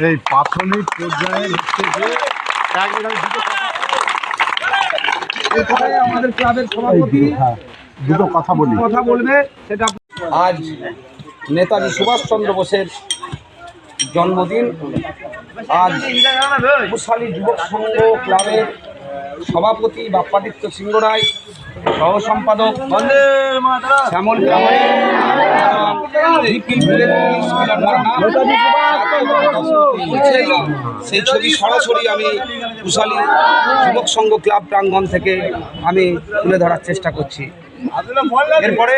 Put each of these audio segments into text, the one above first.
এই প্রাথমিক পর্যায়ে আমাদের ক্লাবের সভাপতি দুটো কথা বলবে সেটা। আজ নেতাজি সুভাষচন্দ্র বোসের জন্মদিন। আজ কুশালী যুবক সংঘ ক্লাবের সভাপতি বাপ্পাদিত্য সিংহ রায়, সহ সম্পাদক শ্যামল কামাই, সেই ছবি সরাসরি আমি কুশালী যুবক সংঘ ক্লাব প্রাঙ্গণ থেকে আমি তুলে ধরার চেষ্টা করছি। এরপরে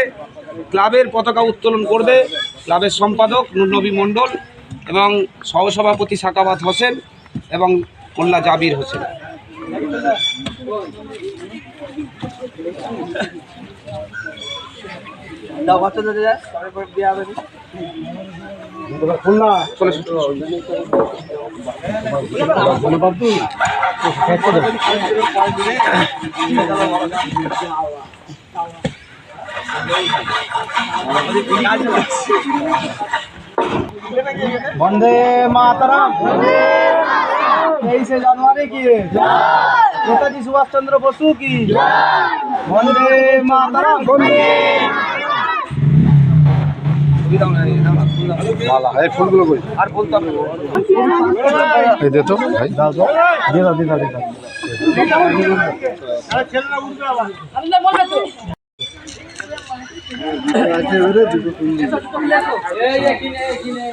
ক্লাবের পতাকা উত্তোলন করবে ক্লাবের সম্পাদক নুরনবী মণ্ডল এবং সহসভাপতি সাকাওয়াত হোসেন এবং মোল্লা জাবির হোসেন। বন্দে মাতরম। 23 জানুয়ারি কি নেতাজি সুভাষচন্দ্র বসু কি বন্দে মাতরম। ফুলগুলো কই আর বলতাম এই দে তো ভাই, দাও দাও, দিয়ে দাও, দিয়ে দাও, দিয়ে দাও। আরে ছেলেরা উঠবে আবার, আরে না বলবে তো আছে ওরে দুটো ফুল এই কিনে